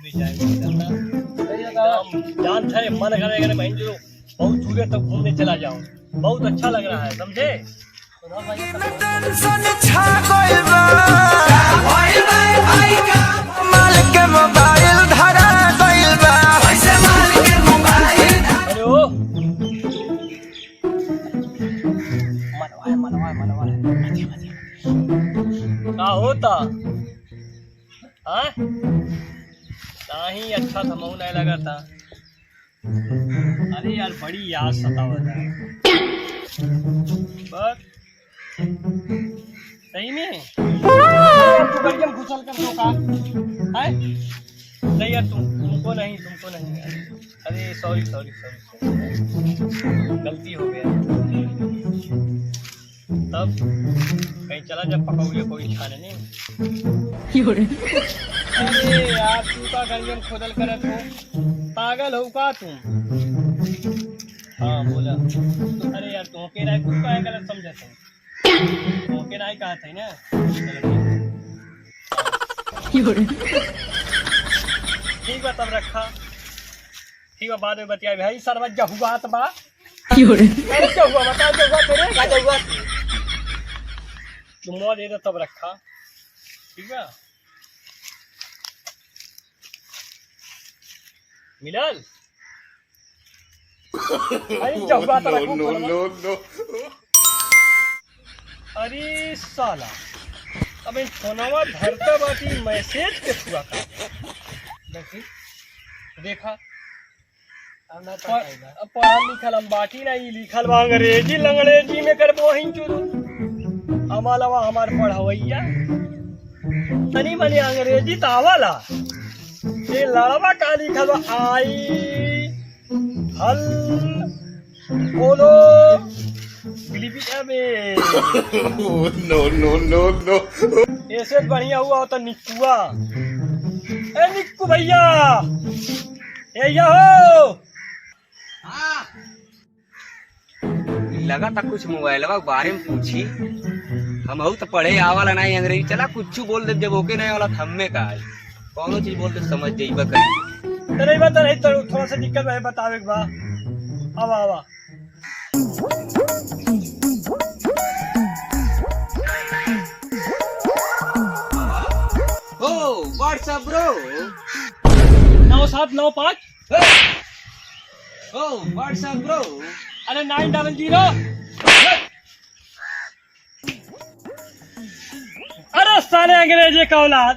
घूमने जाएंगे जान है मन करेगा बहन जो बहुत दूर तक घूमने चला जाऊं बहुत अच्छा लग रहा है समझे। हेलो क्या होता नहीं अच्छा था मऊ नहीं लगा था। अरे यार बड़ी याद सतावत है बस सही में घुसल कर दो का है नहीं यार तुमको नहीं अरे सॉरी गलती हो गया। तब कहीं चला जब पकौड़े कोई खाने नहीं। अरे यार तू का गंजन खोदल करे तू पागल हो का तुम। हाँ बोला अरे यार तुम के राय तू का गलत समझा तुम के राय कहा था ना। ठीक है तब रखा ठीक है बाद में बतिया भाई सरवज्जा हुआ तो बा क्या हुआ बता जो हुआ तेरे क्या हुआ तुम दे दो तब रखा ठीक है मिलल। अरे जब बात नो अरे साला अब इन फोनवा धरता बाटी मैसेज के हुआ का देखा पढ़ल लिखल हम बाटी नहीं लिखल बा अंग्रेजी में कर वो चुरू हमारा हमार पढ़वैया तनी मनी अंग्रेजी तो आवाला ये लड़वा का लिखल आई हल बोलो नो ऐसे बढ़िया हुआ होता निक्कुआ ए निक्कू भैया हो लगा था कुछ मोबाइल के बारे में पूछी हम तो पढ़े आवाला नहीं अंग्रेजी चला कुछ बोल दे जब ओके नहीं वाला थम्मे का कौन चीज बोल दे समझ जाइबा कहीं तो थोड़ा सा दिक्कत है बतावे के बा आवा ओ व्हाट्सएप ब्रो 9795 ओ व्हाट्सएप ब्रो अरे 900 अरे साले अंग्रेजी का औलाद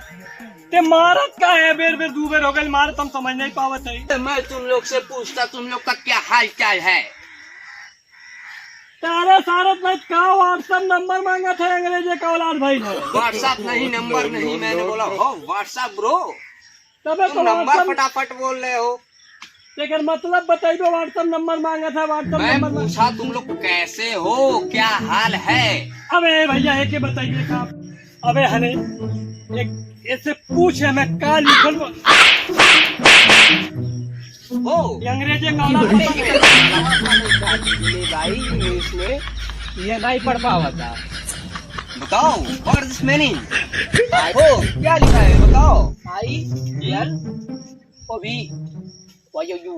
ते मारत का है बेर दू बेर हो गए मारत हम समझ नहीं पावत है। मैं तुम लोग से पूछता तुम लोग का क्या हाल चाल है। तारे सारत में का व्हाट्सएप नंबर मांगा था अंग्रेजी का औलाद भाई ने। व्हाट्सएप नहीं नंबर नहीं मैंने बोला हो व्हाट्सएप ब्रो तबे तुम नंबर फटाफट बोल रहे हो लेकिन मतलब बताइए व्हाट्सएप नंबर मांगा था व्हाट्सएप नंबर मैं पूछा तुम लोग कैसे हो क्या हाल है। अबे भैया एक बताइए का अबे हने एक ऐसे पूछे मैं का लिखल हो अंग्रेजी का भाई इंग्लिश में ये नहीं पढ़ पावा था बताओ व्हाट इज मीनिंग हो क्या लिखा है बताओ I L O V Y U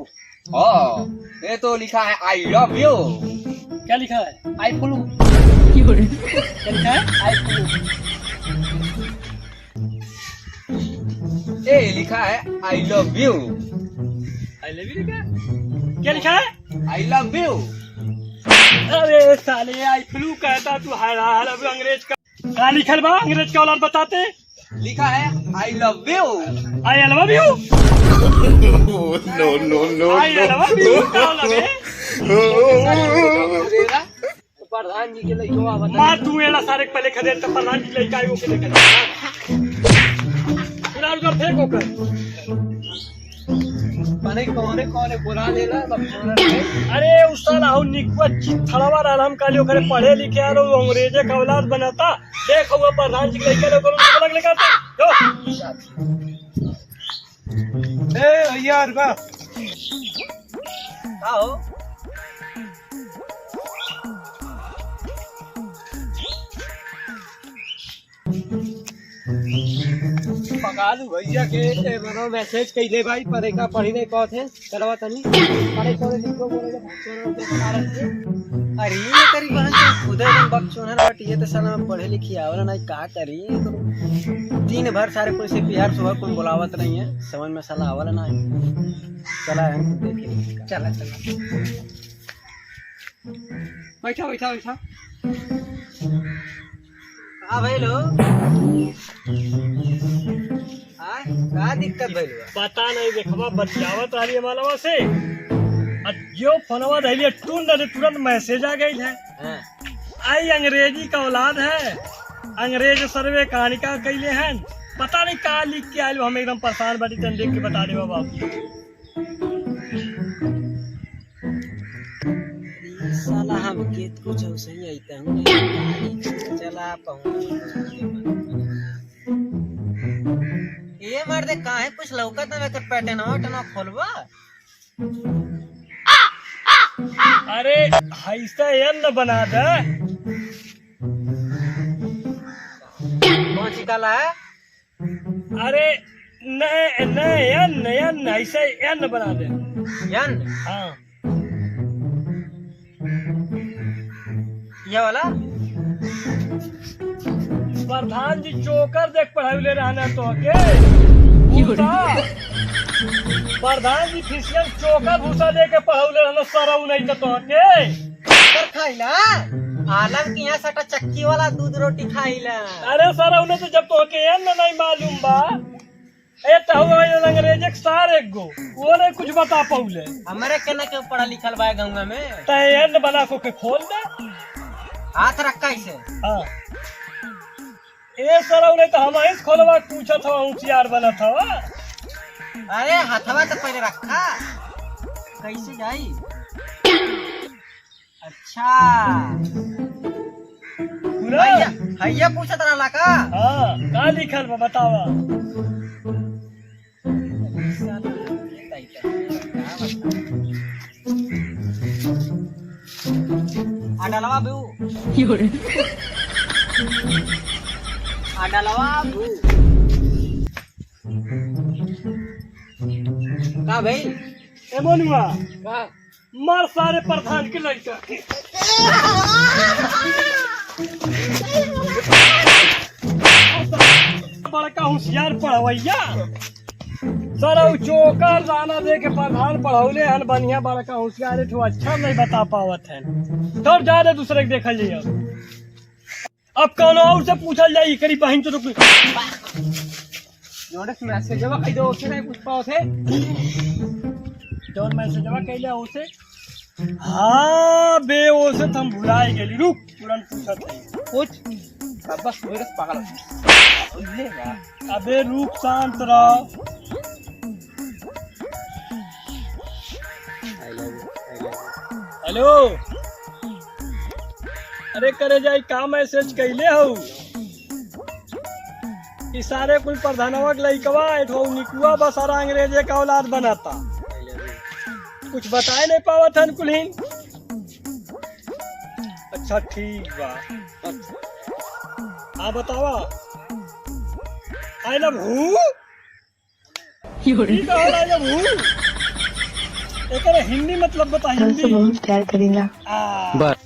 ये तो लिखा है आई लव यू। क्या लिखा है आई फ्लू क्या लिखा है आई फ्लू ये लिखा है आई लव यू लिखा है क्या लिखा है आई लव यू। अरे साले आई फ्लू कहता तू हाल अब अंग्रेज का क्या लिखल बा अंग्रेज का औलाद बताते लिखा है I love you I love you know I love you क्या लगे प्रधान जी के लिए मां तू एला सारे पहले खदे तो प्रधान जी लइका आयो के देख उड़ाल कर फेंको कर माने कौन बुला देला अरे उस साल आहू निकुआ चिथड़वा रहम कालियो करे पढ़े लिखे आलो अंग्रेजे का औलाद बनाता देखो वो प्रधान जी लइका लोग अलग लगाता ए यार बा आओ पका लू भैया के मनो मैसेज कइले भाई पढ़े का पढ़ी नहीं कहत है चलवा तनी पढ़े छोड़े लिखो बोले के भाषण के कारण से अरे ये करी बहन तो खुद एकदम बकचोनर बट ये तो साला पढ़े लिखी आवला नहीं का करी तो दिन भर सारे कोई से बिहार सुबह कोई बुलावत नहीं है समझ में साला आवला ना चला है देखे चला बैठा बैठा बैठा हाँ भाई लो का दिक्कत भइल पता नहीं देखवा बतियावत रही मालवा से जो फोनवा धैलिए तुरंत मैसेज आ गई है हां आई अंग्रेजी का औलाद है अंग्रेज सर्वे कहानी का कैले हैं पता नहीं का लिख के आयल हम एकदम परेशान बाटी तन देख के बता दे बाबा साला हम के कुछ सही आईता हूं नहीं चला पाऊं ये मर्द काहे कुछ लौकत ना कर पैटर्न टना खोलवा अरे ऐसा न बना दे कौन सी काला है अरे न ऐसे न बना दे यन हाँ ये वाला प्रधान जी चोकर देख पढ़ाई ले रहना तो के प्रधान जी फिसियन चोकर भूसा दे के पढ़ाई ले रहना सारा नहीं तो के पर खाइला आलम के यहाँ सटा चक्की वाला दूध रोटी खाइला अरे सारा उन्हें तो जब तो के नहीं मालूम बा ए तो अंग्रेज एक सार एक गो वो नहीं कुछ बता पाऊले हमारे केना के पढ़ा लिखल बा गंगा में तैन बना को के खोल दे हाथ रखा इसे हाँ ए सारा उन्हें तो हम इस खोलवा पूछा था होशियार बना था अरे हथवा तो पहले रखा कैसे जाई अच्छा पूरा हैया पूछत रहला का हाँ का लिखल बा बतावा आडलवा बू आडलवा बू का भाई ए मोनुआ का मार सारे प्रधान के लड़का बड़का होशियार पढ़वैया सर चोकर दाना दे के प्रधान पढ़ौले हन बढ़िया बड़का होशियार है तो अच्छा नहीं बता पावत है तब ज्यादा दूसरे के देखल जाइए अब कौन और से पूछल जाई करी बहन तो नोटिस मैसेजवा कई दो ओसे नहीं पूछ पाओ थे जौन मैसेजवा कैले ओसे हाँ बे ओसे तो हम भुलाए गेली रुक तुरंत पूछत है कुछ बस मेरे पागल अबे रुक शांत रहो हेलो अरे करे जाई का मैसेज कैले हो सारे कुल प्रधानवा के लइकवा एठो निकुआ बसारा अंग्रेजे का औलाद बनाता कुछ बताए नहीं पावत हन कुलहीन अच्छा ठीक बा हाँ बतावा आई लव हूँ आई लव हूँ एक हिंदी मतलब बता हिंदी बहुत प्यार करेगा बस